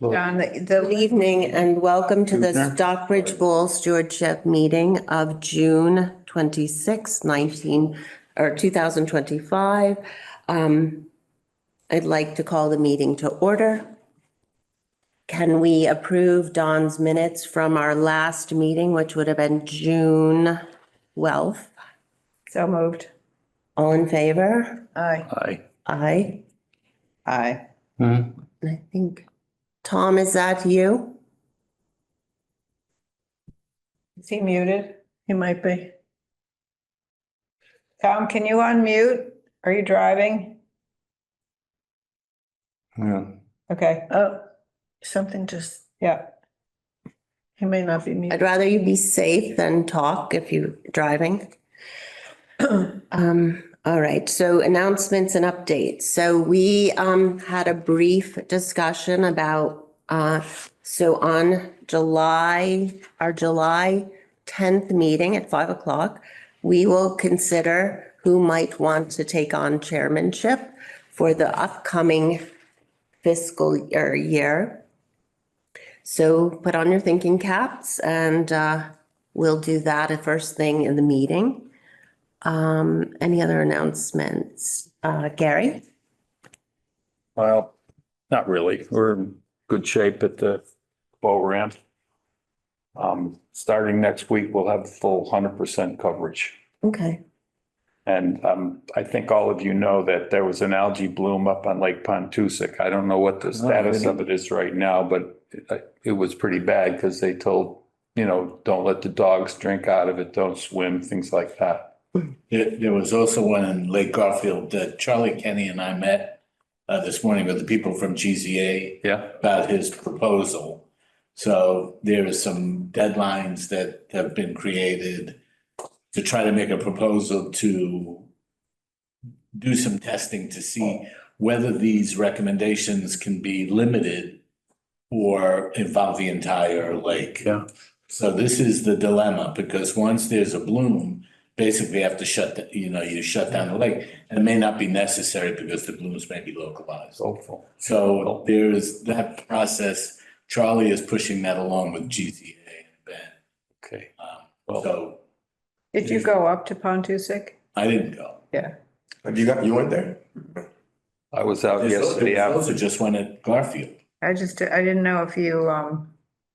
John, Good evening and welcome to the Stockbridge Bowl Stewardship meeting of June 26, 2025. I'd like to call the meeting to order. Can we approve Dawn's minutes from our last meeting, which would have been June 12th? so moved. All in favor? Aye. Aye. Aye. I think, Tom, is that you? Is he muted? He might be. Tom, can you unmute? Are you driving? Yeah. Okay. Oh, something just, yeah. He may not be I'd muted. rather you be safe than talk if you're driving. All right, so announcements and updates. So we had a brief discussion about so on our July 10th meeting at 5 o'clock, we will consider who might want to take on chairmanship for the upcoming fiscal year. So put on your thinking caps and we'll do that at first thing in the meeting. Any other announcements? Gary? Well, not really. We're in good shape at the boat ramp. Starting next week, we'll have full 100% coverage. Okay. And I think all of you know that there was an algae bloom up on Lake Pontusic. I don't know what the status of it is right now, but it was pretty bad because they told, don't let the dogs drink out of it, don't swim, things like that. There was also one in Lake Garfield that Charlie Kenny and I met this morning with the people from GZA about his proposal. So there are some deadlines that have been created to try to make a proposal to do some testing to see whether these recommendations can be limited or involve the entire lake. Yeah. So this is the dilemma, because once there's a bloom, basically you have to you shut down the lake, and it may not be necessary because the blooms may be localized. Hopeful. So there's that process. Charlie is pushing that along with GZA and Ben. Okay. So Did you go up to Pontusic? I didn't go. Yeah. You went there? I was out yesterday Those after. are just went at Garfield. I didn't know if you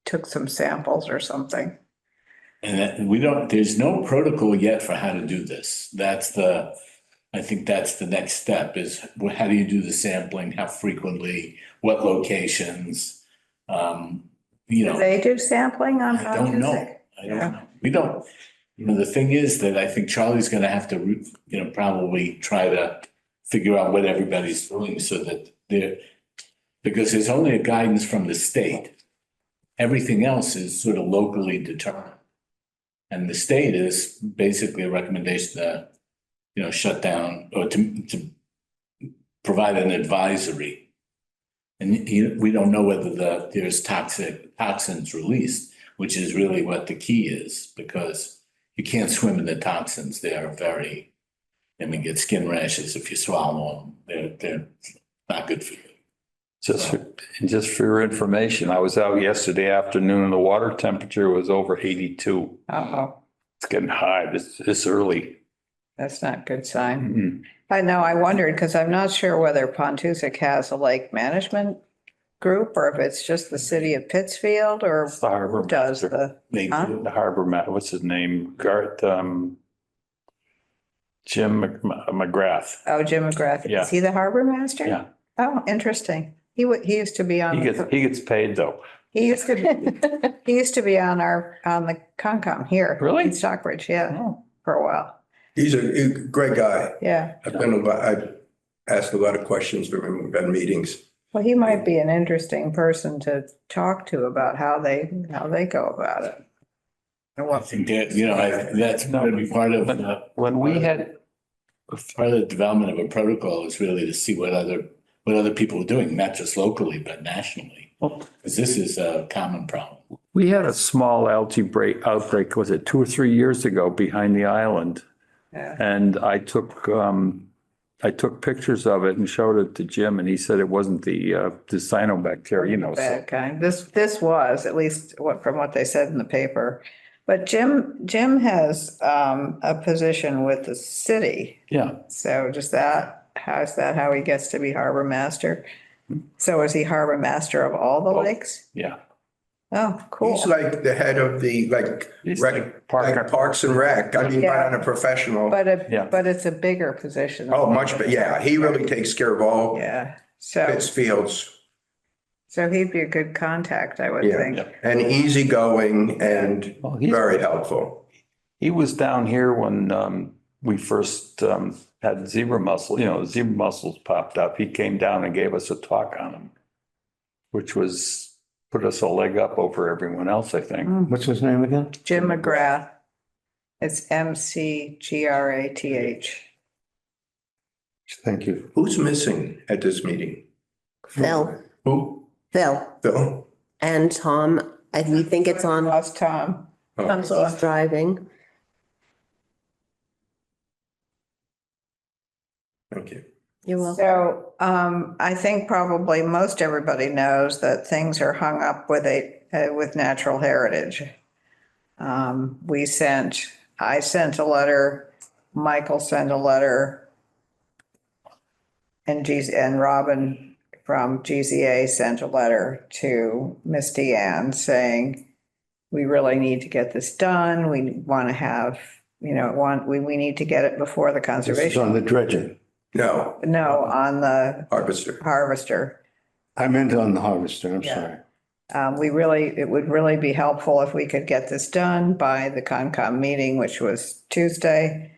took some samples or something. And that there's no protocol yet for how to do this. I think that's the next step is how do you do the sampling? How frequently? What locations? Do they do sampling on I don't know. Pontusic? I don't know. We don't, the thing is that I think Charlie's gonna have to, probably try to figure out what everybody's doing so that because there's only a guidance from the state. Everything else is sort of locally determined. And the state is basically a recommendation to, shut down or to provide an advisory. And we don't know whether there's toxins released, which is really what the key is, because you can't swim in the toxins. They are get skin rashes if you swallow them. They're not good for you. Just for your information, I was out yesterday afternoon and the water temperature was over 82. Uh-oh, It's getting high this early. that's not a good sign. Mm-mm. I know, I wondered, because I'm not sure whether Pontusic has a lake management group or if it's just the city of Pittsfield or It's the harbor who does master. They Huh? do. The harbor what's his name? Jim McGrath. Jim McGrath. Yeah. Is he the harbor master? Yeah. Oh, interesting. He used to be on. He gets paid though. He used to be on the Concom here. Really? In Stockbridge, yeah, for a while. He's a great guy. Yeah. I've asked a lot of questions with him at meetings. Well, he might be an interesting person to talk to about how they go about it. And I what, think that, that's going to be part of When we had, part of the development of a protocol is really to see what other people are doing, not just locally, but nationally. Because this is a common problem. we had a small algae outbreak, was it 2 or 3 years ago behind the island? yeah, And I took I took pictures of it and showed it to Jim and he said it wasn't the cyanobacteria, you know, so. Bad kind. This was, at least from what they said in the paper. But Jim has a position with the city. Yeah, So how's that how he gets to be harbor master? So is he harbor master of all the lakes? yeah. Oh, cool. He's like the head of the, He's rec, like Park- like Parks and Rec. I mean, but Yeah. on a professional. Yeah. But it's a bigger position. Oh, much, but yeah, he really takes care of all Yeah. Pittsfields. So he'd be a good contact, I would Yeah. think. Yeah. And easygoing and Well, he's- very helpful. He was down here when we first had zebra mussel, you know, the zebra mussels popped up. He came down and gave us a talk on them, which put us a leg up over everyone else, I think. What's his name again? Jim McGrath. It's McGrath. Thank you. Who's missing at this meeting? Phil, Who? Phil Phil? and Tom, we think it's on, Lost Tom. Oh. Tom's he's lost. driving. Thank you. You're welcome. So I think probably most everybody knows that things are hung up with natural heritage. I sent a letter, Michael sent a letter, and Robin from GZA sent a letter to Miss Deanne saying, we really need to get this done. We want to have, we need to get it before the This is conservation. on the dredging. No, No, on the Harvester. harvester. I meant on the harvester, I'm Yeah. sorry. It would really be helpful if we could get this done by the Concom meeting, which was Tuesday.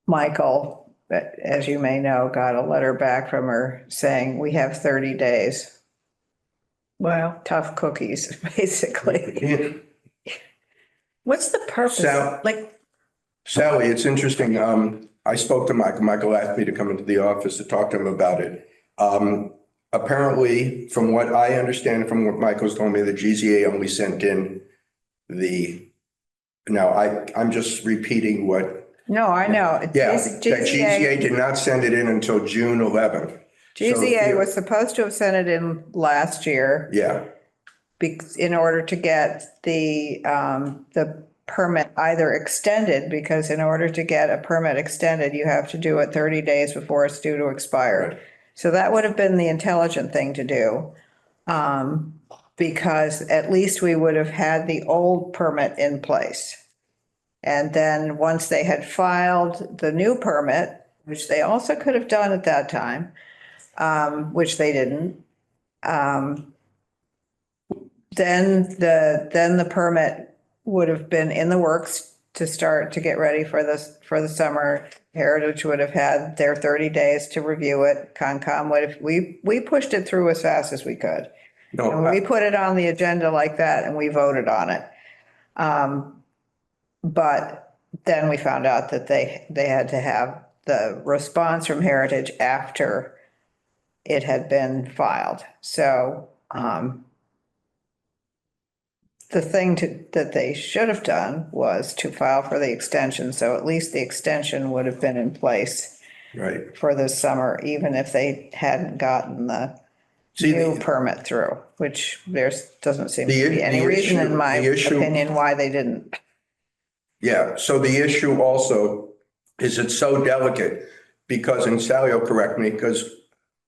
Michael, as you may know, got a letter back from her saying, we have 30 days. Well, tough cookies, basically. What's the purpose? Sal- Like, Sally, it's interesting. I spoke to Michael. Michael asked me to come into the office to talk to him about it. Apparently, from what I understand, from what Michael's told me, the GZA only sent in I'm just repeating what, No, I know. yeah, that GZA did not send it in until June 11th. GZA was supposed to have sent it in last year Yeah, in order to get the permit either extended, because in order to get a permit extended, you have to do it 30 days before it's due to expire. Right. So that would have been the intelligent thing to do. Because at least we would have had the old permit in place. And then once they had filed the new permit, which they also could have done at that time, which they didn't, then the permit would have been in the works to start to get ready for the summer. Heritage would have had their 30 days to review it. Concom would have, we pushed it through as fast as we could. And no, we put it on the agenda like that and we voted on it. But then we found out that they had to have the response from Heritage after it had been filed. So the thing that they should have done was to file for the extension. So at least the extension would have been in place right. for this summer, even if they hadn't gotten the See, new permit through, which doesn't seem to The- be any the reason, issue- in my the issue- opinion, why they didn't. Yeah, so the issue also is it's so delicate because, and Sally will correct me, because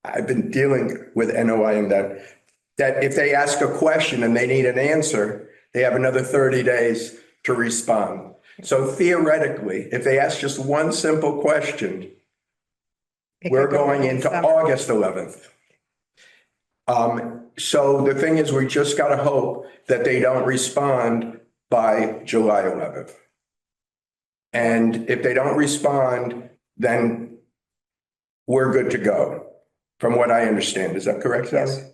I've been dealing with NOI and that if they ask a question and they need an answer, they have another 30 days to respond. So theoretically, if they ask just one simple question, It we're could go going all into summer. August 11th. So the thing is, we just got to hope that they don't respond by July 11th. And if they don't respond, then we're good to go, from what I understand. Is that correct, Sally? Yes.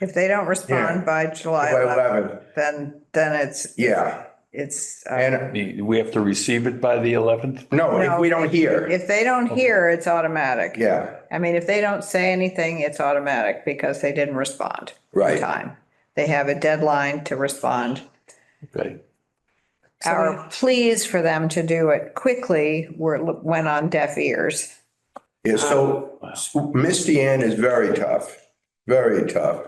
If they don't respond by July July 11th, 11th, then it's, yeah. it's, And We have to receive it by the 11th? no, if we don't hear, if they don't hear, it's automatic. yeah, I mean, if they don't say anything, it's automatic because they didn't respond in right. time. They have a deadline to respond. Okay. our pleas for them to do it quickly went on deaf ears. Yeah, so Misty Ann is very tough, very tough.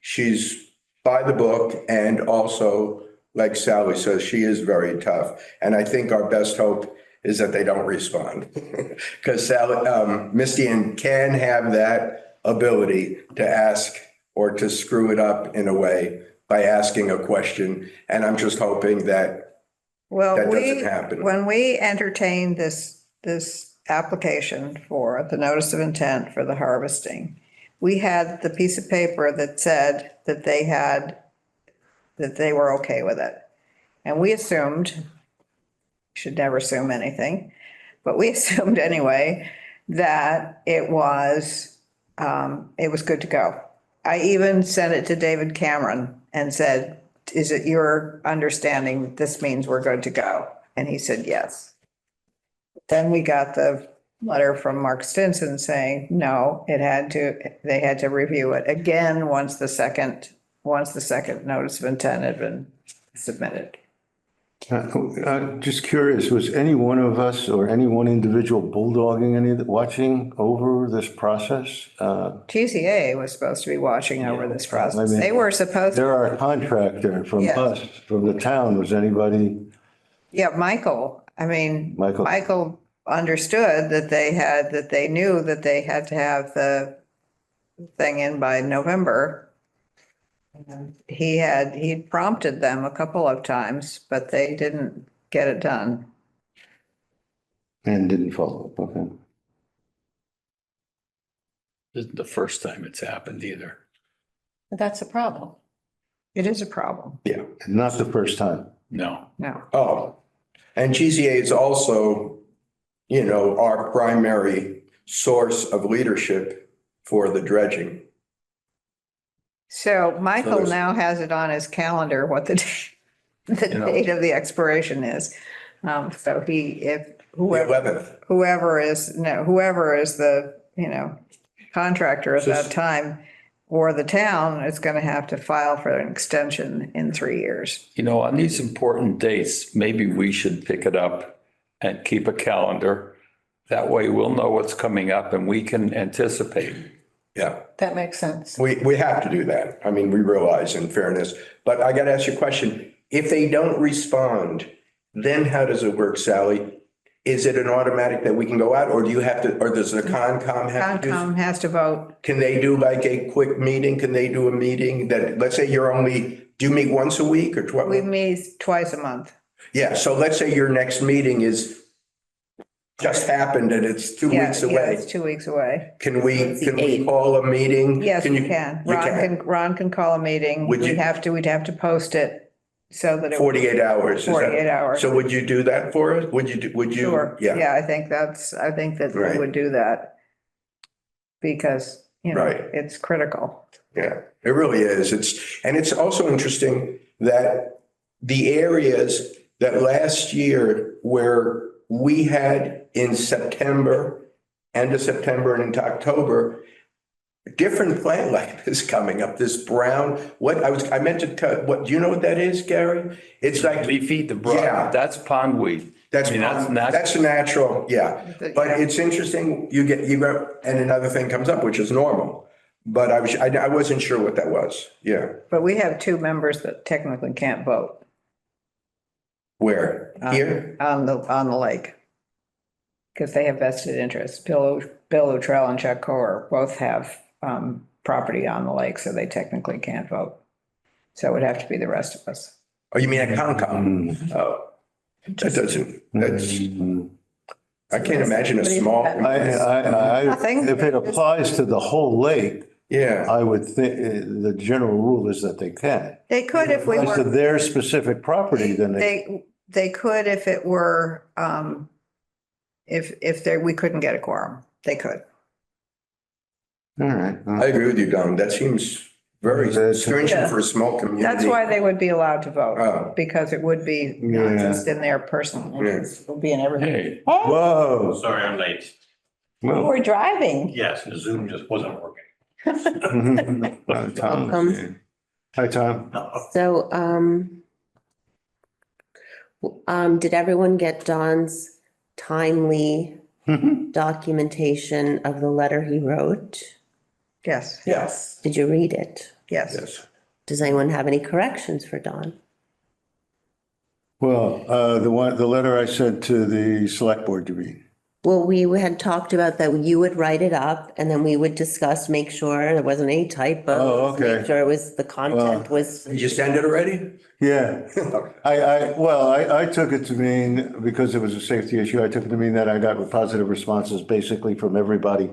She's by the book, and also, like Sally says, she is very tough. And I think our best hope is that they don't respond. Because Misty Ann can have that ability to ask or to screw it up in a way by asking a question. And I'm just hoping that Well, that doesn't happen. when we entertained this application for the notice of intent for the harvesting, we had the piece of paper that said that they were okay with it. And we assumed, should never assume anything, but we assumed anyway that it was good to go. I even sent it to David Cameron and said, is it your understanding this means we're good to go? And he said, yes. Then we got the letter from Mark Stinson saying, no, they had to review it again once the second notice of intent had been submitted. Just curious, was any one of us or any one individual bulldogging watching over this process? TCA was supposed to be watching over this process. I mean, They were supposed, They're our contractor from Yeah. us, from the town. Was anybody? yeah, Michael Michael. understood that they knew that they had to have the thing in by November. And he prompted them a couple of times, but they didn't get it done. And didn't follow up, okay. This isn't the first time it's happened either. That's a problem. It is a problem. Yeah. Not the first time. No. No. Oh, and GZA is also, our primary source of leadership for the dredging. So Michael there's- now has it on his calendar what the date of the expiration is. So The whoever 11th. whoever is the, contractor at that time or the town is going to have to file for an extension in 3 years. On these important dates, maybe we should pick it up and keep a calendar. That way we'll know what's coming up and we can anticipate. Yeah, That makes sense. we have to do that. I mean, we realize in fairness, but I got to ask you a question. If they don't respond, then how does it work, Sally? Is it an automatic that we can go out, or does the Concom have to do? Concom has to vote. Can they do like a quick meeting? Can they do a meeting that, let's say do you meet once a week or We 12? meet twice a month. Yeah, so let's say your next meeting just happened and it's 2 Yeah, weeks yeah, away. it's 2 weeks away. Can we the 8th. call a meeting? Yes, Can we you- can. you can. Ron can call a meeting. Would you- We'd have to post it so that it. 48 hours. is that- 48 hours. So would you do that for us? Would you? Sure. Yeah, Yeah, I think that we Right. would do that. Because, Right. it's critical. yeah, it really is. It's also interesting that the areas that last year where we had in September, end of September and into October, different plant life is coming up, this brown, I meant to tell, do you know what that is, Gary? It's like, Leafy, the Yeah. broad, that's pondweed. that's, I mean, that's that's natural, yeah. But Yeah. it's interesting, you go, and another thing comes up, which is normal. But I wasn't sure what that was, yeah. But we have 2 members that technically can't vote Where? Here? on the lake. Because they have vested interests. Bill Utrell and Chuck Core both have property on the lake, so they technically can't vote. So it would have to be the rest of us. Oh, you mean at Concom? Oh, that doesn't, I can't imagine a What do you small. Nothing. If it applies to the whole lake, Yeah, I would think the general rule is that they can. They could if we As to were, their specific property, then they. they could if it were, if we couldn't get a quorum, they could. All right. I agree with you, Don. That seems very stringent for a small community. That's why they would be allowed to vote, Oh. because it would be not Yeah. just in their personal interest, it would be in everything. Hey, Whoa. Sorry, I'm late. Well, We're driving. Yes, the Zoom just wasn't working. Tom. Welcome. Hi, Tom. So, Did everyone get Don's timely documentation of the letter he wrote? Yes, Yes. Did you read it? yes. Yes. Does anyone have any corrections for Don? Well, the letter I sent to the select board, you mean? Well, we had talked about that you would write it up and then we would discuss, make sure there wasn't any typos. Oh, okay. Make sure it was, the content was, Did you send it already? Yeah. I took it to mean, because it was a safety issue, I took it to mean that I got positive responses basically from everybody,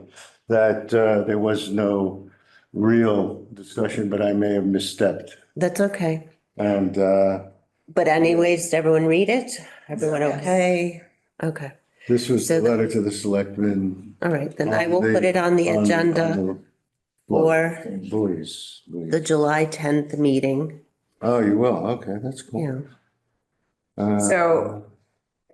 that there was no real discussion, but I may have misstepped. that's okay. And But anyways, did everyone read it? Everyone okay? Okay, this was So the the- letter to the selectmen. all right, then I will put it on the agenda for Boys. the July 10th meeting. Oh, you will? Okay, that's cool. Yeah. So,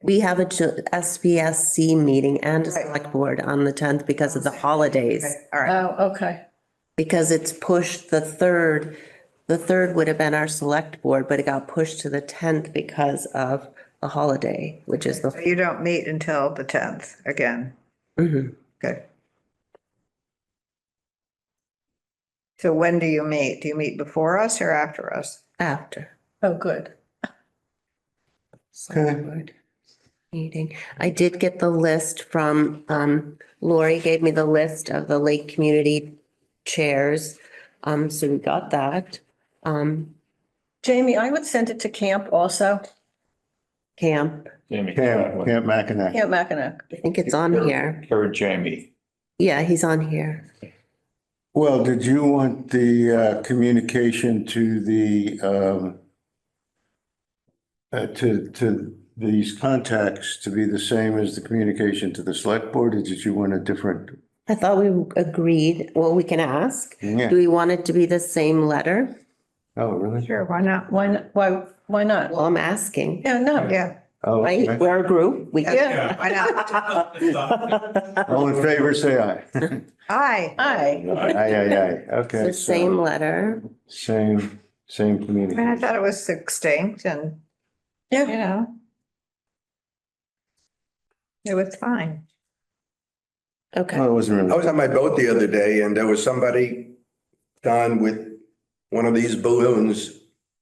We have a SBSC meeting and a select board on the 10th because of the holidays. all right, Oh, okay. Because it's pushed the 3rd. The 3rd would have been our select board, but it got pushed to the 10th because of a holiday, which is so the, you don't meet until the 10th again. Mhm. Okay. So when do you meet? Do you meet before us or after us? after. Oh, good. Select board meeting. I did get the list from, Lori gave me the list of the Lake Community chairs. So we got that. Jamie, I would send it to camp also, Camp, Jamie. Camp Mackinac. Camp Mackinac. I think it's on here. Or Jamie. Yeah, he's on here. Well, did you want the communication to the to these contacts to be the same as the communication to the select board, or did you want a different? I thought we agreed, well, we can ask. Yeah. Do we want it to be the same letter? Oh, really? Sure, why not? Why not? Well, I'm asking, Yeah, no. Yeah, Oh, right? okay. We're a group. We Yeah. why not? All in favor, say aye. Aye. Aye. Aye. Okay. The so same letter. Same I mean, I communication. thought it was extinct and, you Yeah. know. It was fine. Okay. Well, it wasn't I really. was on my boat the other day and there was somebody done with one of these balloons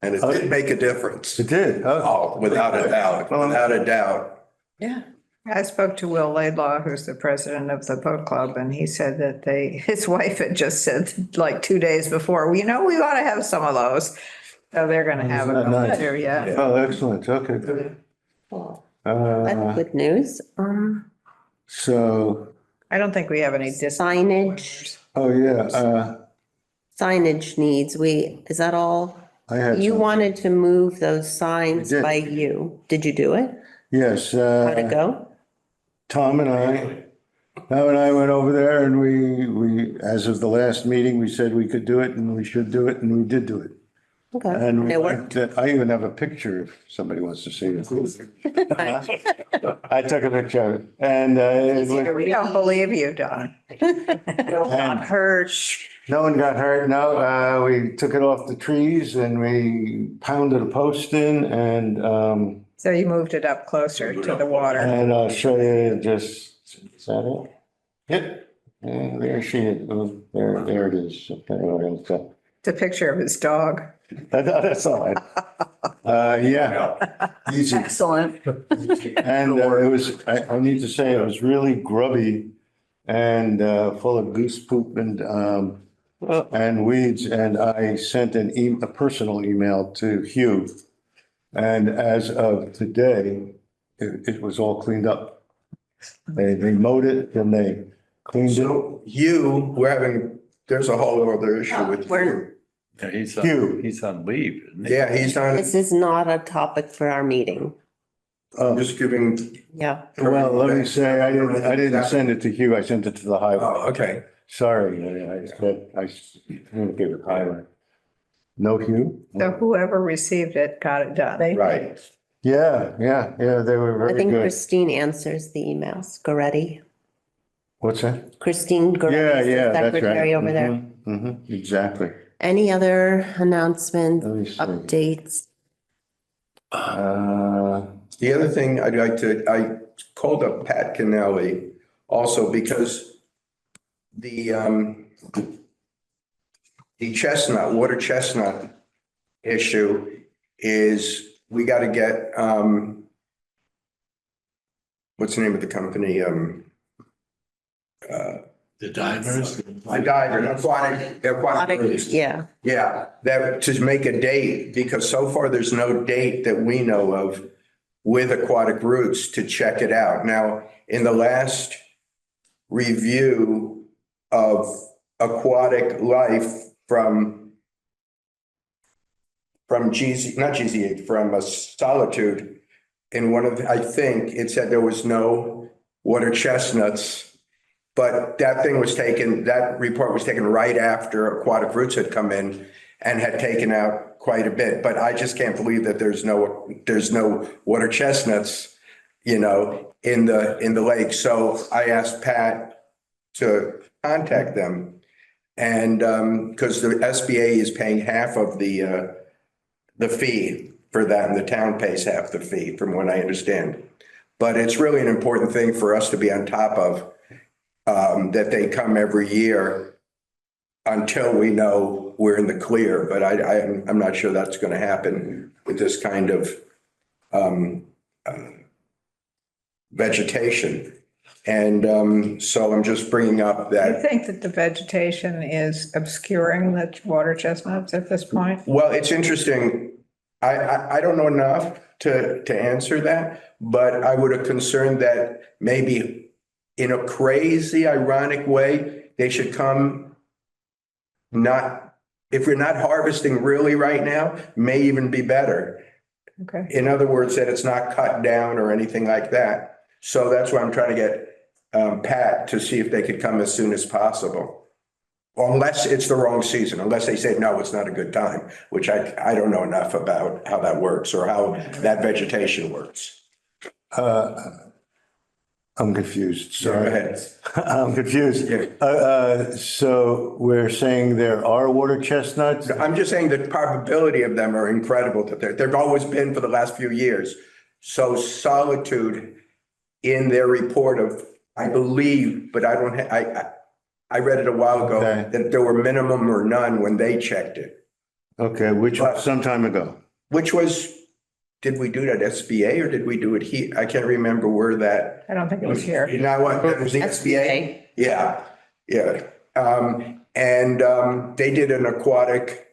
and it did make a difference. It did. Oh, without a doubt, without a doubt. Yeah. I spoke to Will Laidlaw, who's the president of the boat club, and he said that his wife had just said like 2 days before, well, we ought to have some of those. So they're gonna have a Isn't that couple nice? too, yeah. Oh, excellent. Okay, good. That's good news. So, I don't think we have any Signage, oh, yeah, signage needs, is that all? I had. You some- wanted to move those signs I did. by you. Did you do it? Yes. How'd it go? Tom and I went over there and we, as of the last meeting, we said we could do it and we should do it and we did do it. Okay. And we It worked. I even have a picture if somebody wants to see it. I took a picture of it and We don't believe you, Don. and Heard. no one got hurt. No, we took it off the trees and we pounded a post in and So you moved it up closer to the water. I'll show you just, is that it? Yep. And there she is. Oh, there it is. Okay, It's a picture of his dog. that's all right. Yeah. Easy. Excellent. And it was, I need to say, it was really grubby and full of goose poop and weeds. And I sent a personal email to Hugh. And as of today, it was all cleaned up. They mowed it and they cleaned it. So there's a whole other issue with you. Yeah, Hugh. he's on leave, isn't he? Yeah, he's on, This is not a topic for our meeting. I'm just giving, Yeah. Well, let me say, I didn't send it to Hugh. I sent it to the highway. oh, okay. Sorry, I communicated with highway. No Hugh? So whoever received it got it done. Right. Yeah, they were I very think good. Christine answers the emails. Goretti. What's that? Christine Goretti is the Yeah, that's right. secretary over there. Exactly. Any other announcements, Let me see. updates? The other thing I called up Pat Kennelly also because the water chestnut issue is we got to get, what's the name of the company? The divers. The diver, aquatic cruise. Yeah, Yeah, that to make a date, because so far there's no date that we know of with aquatic roots to check it out. Now, in the last review of aquatic life from Solitude, in one of, I think it said there was no water chestnuts. But that report was taken right after aquatic roots had come in and had taken out quite a bit. But I just can't believe that there's no water chestnuts, in the lake. So I asked Pat to contact them. And because the SBA is paying half of the fee for that, and the town pays half the fee, from what I understand. But it's really an important thing for us to be on top of. That they come every year until we know we're in the clear, but I'm not sure that's going to happen with this kind of vegetation. And so I'm just bringing up I that. think that the vegetation is obscuring the water chestnuts at this point. Well, it's interesting. I don't know enough to answer that, but I would have concerned that maybe in a crazy, ironic way, they should come if we're not harvesting really right now, may even be better. Okay. In other words, that it's not cut down or anything like that. So that's why I'm trying to get Pat to see if they could come as soon as possible. Unless it's the wrong season, unless they say, no, it's not a good time, which I don't know enough about how that works or how that vegetation works. I'm confused, Go sorry. ahead. I'm confused. So we're saying there are water chestnuts? I'm just saying the probability of them are incredible. That they've always been for the last few years. So Solitude, in their report of, I believe, but I don't, I read it a while ago, Okay. that there were minimum or none when they checked it, Okay, which was some time ago. which was, did we do it at SBA or did we do it here? I can't remember where that. I don't think it was here. You know what? It was the SBA? Yeah, yeah. They did an aquatic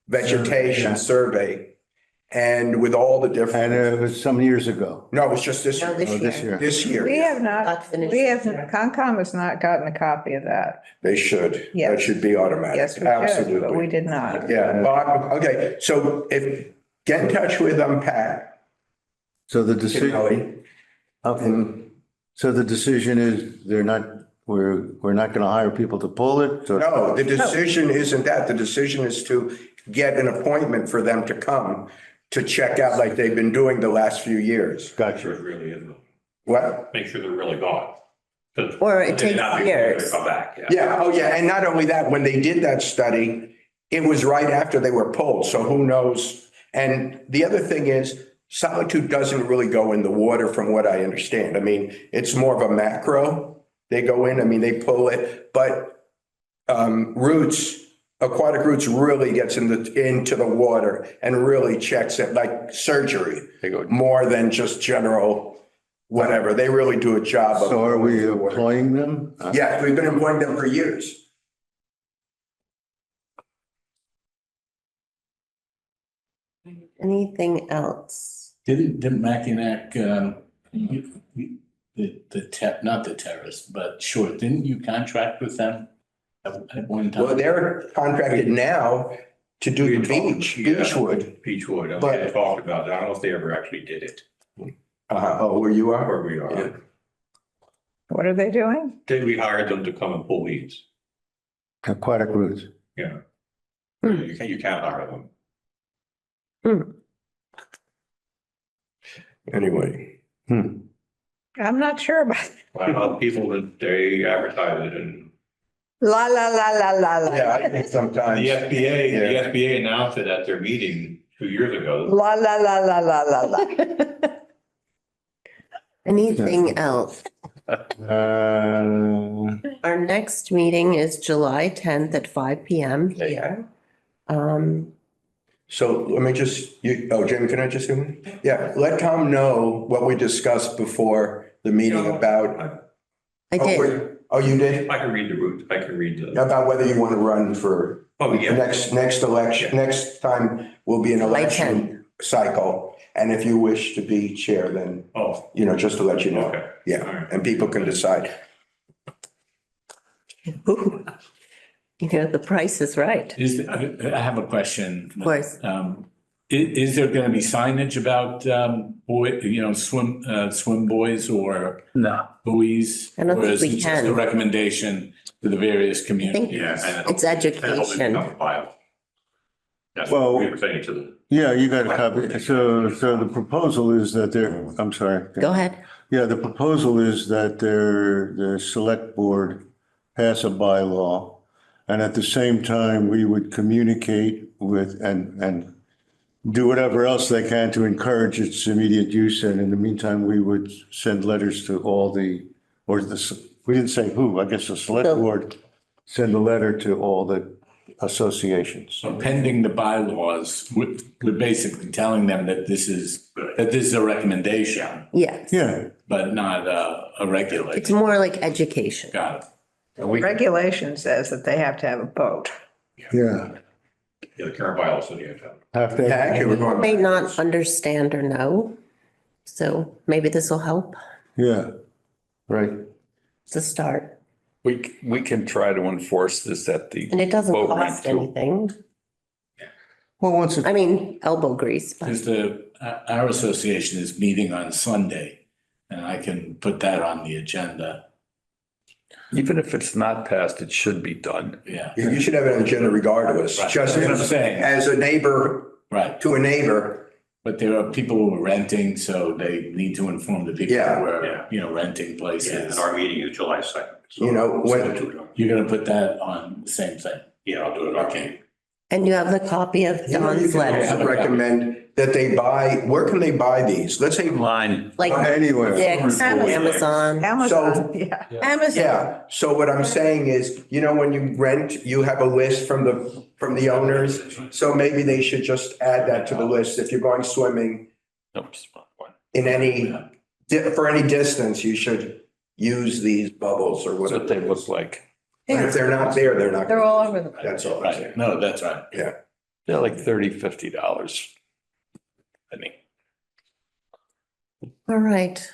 vegetation survey. And with all the And different, it was some years ago. no, it was just this No, year. this year. This year. We have not, Not finished. Concom has not gotten a copy of that. They should. Yes. That should be automatic. Yes, we should, but we Absolutely. did not. Yeah, well, okay, so get in touch with Pat So the decision, Kennelly. okay. So the decision is we're not going to hire people to pull it? or- No, the decision isn't that. The decision is to get an appointment for them to come to check out like they've been doing the last few years. Make sure Gotcha. it really is. What? Make sure they're really gone. 'Cause Or it they takes not be- years. Come back, yeah. Yeah, oh yeah, and not only that, when they did that study, it was right after they were pulled, so who knows? And the other thing is, Solitude doesn't really go in the water from what I understand. I mean, it's more of a macro. They go in, I mean, they pull it, but aquatic roots really gets into the water and really checks it like surgery, They go, more than just general whatever. They really do a job of. So are we employing them? Yeah, we've been employing them for years. Anything else? Didn't Mackinac, not the terrace, but sure, didn't you contract with them at one time? Well, they're contracted now to do the Beechwood. Beechwood, But- okay, I talked about it. I don't know if they ever actually did it, Oh, where you are? where we Yeah. are. What are they doing? Did we hire them to come and pull weeds? Aquatic roots. Yeah. Hmm. You can't hire them. Anyway, I'm not sure about. Well, people that they advertise it and La, la, la, la, la, la. yeah, I think sometimes. the SBA, Yeah. the SBA announced it at their meeting 2 years ago. La, la, la, la, la, la, la. Anything else? Our next meeting is July 10th at 5 PM here. So let me just, Jim, can I just do it? Yeah, let Tom know what we discussed before the meeting about. I did. Oh, you did? I can read the route, I can read the, About whether you want to run for oh, the yeah. next election, next time will be an July election cycle. And if you wish to be chair, then, Oh, just to let you know. okay. All Yeah, right. and people can decide. Ooh. You know, the price is right. I have a question. Of course. Is there going to be signage about, swim buoys or No. buoys? I don't think Or is we it just can. a recommendation to the various communities? Yeah. It's And it'll education. become a file. That's Well- what we were saying to the. Yeah, you got a copy. So the proposal is that I'm sorry. Go ahead. Yeah, the proposal is that the select board pass a bylaw. And at the same time, we would communicate with and do whatever else they can to encourage its immediate use. And in the meantime, we would send letters to all we didn't say who, I guess the select The- board send a letter to all the associations. So pending the bylaws, we're basically telling them that this is a recommendation, Yes. Yeah, but not a It's regulation. more like education. Got it. Regulation says that they have to have a boat. yeah. Yeah, the current bylaws that you have to have. Have to. Yeah, actually, we're going. May not understand or know. So maybe this will help. Yeah, right. It's a start. We can try to enforce this at the. And it doesn't boat cost rental. anything. Well, once it, I mean, elbow grease, but Because our association is meeting on Sunday, and I can put that on the agenda. Even if it's not passed, it should be done. Yeah, You should have an agenda regardless, Right. just That's what I'm saying. as a neighbor right. to a neighbor. But there are people who are renting, so they need to inform the people Yeah. who are, renting Yeah, places. and our meeting is July 2nd. So- You know, when- So, You're gonna put that on the same thing? yeah, I'll do it. Okay. and you have the copy of You Don's can letter. also recommend that they buy, where can they buy these? Let's say, Line. Like anywhere. Dick's, Amazon. Amazon, yeah. Amazon. yeah, so what I'm saying is, when you rent, you have a list from the owners. So maybe they should just add that to the list. If you're going swimming Oops, wrong one. in for any distance, you should use these bubbles or That's what whatever. they look like. But if they're not there, they're not. They're all over the place. That's all I'm saying. Right, no, that's right. Yeah. They're like $50. I think. All right.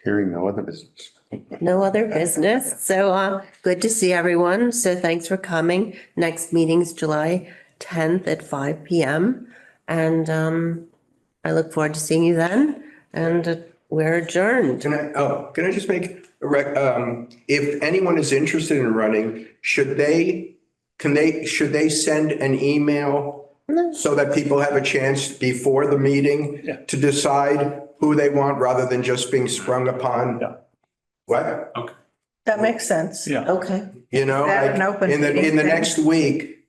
Hearing no other business. No other business. So good to see everyone. So thanks for coming. Next meeting's July 10th at 5 PM. And I look forward to seeing you then. And we're adjourned. Can I just make if anyone is interested in running, should they send an email so that people have a chance before the meeting Yeah. to decide who they want rather than just being sprung upon? Yeah. What? That makes sense. Yeah. Okay. That an open in the meeting thing? next week,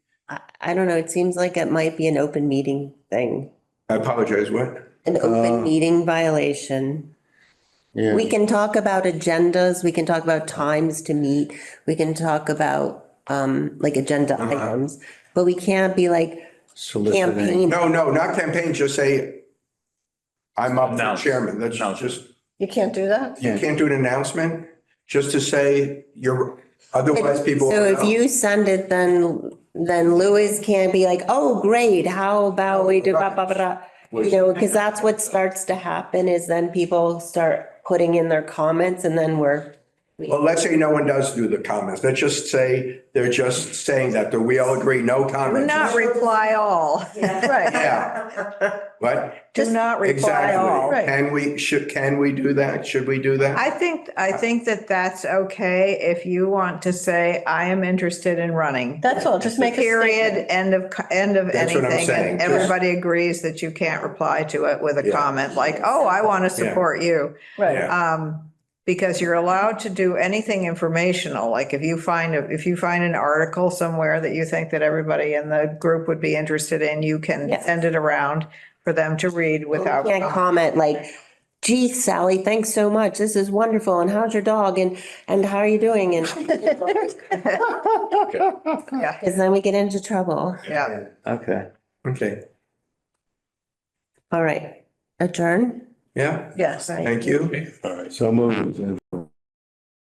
I don't know. It seems like it might be an open meeting thing, I apologize, what? an open meeting violation. Yeah. We can talk about agendas. We can talk about times to meet. We can talk about like agenda items, but we can't be like Soliciting. campaign. No, not campaign, just say, I'm up for Announce. chairman. That's Announce. just, You can't do that? you can't do an announcement, just to say otherwise people. So won't if know. you send it, then Louis can't be like, oh, great, how about we do blah, blah, blah, blah. Because that's what starts to happen is then people start putting in their comments and then Well, let's say no one does do the comments. Let's just say, they're just saying that we all agree, no Do comments. not reply all. Right. Yeah. What? Do not reply all. Exactly. Can we do that? Should we do that? I think that that's okay if you want to say, I am interested in running. That's all, just make a Period, statement. end of That's what I'm anything. saying. And everybody agrees that you can't reply to it with a Yeah. comment like, oh, I want to support you. Right. Yeah. Because you're allowed to do anything informational, like if you find an article somewhere that you think that everybody in the group would be interested in, you can Yes. send it around for them to read without. can't comment like, gee, Sally, thanks so much. This is wonderful. And how's your dog? And how are you doing? And Yeah, because then we get into trouble. yeah. Okay. Okay, All right. Adjourn? yeah, Yes. thank you. All right. So moved.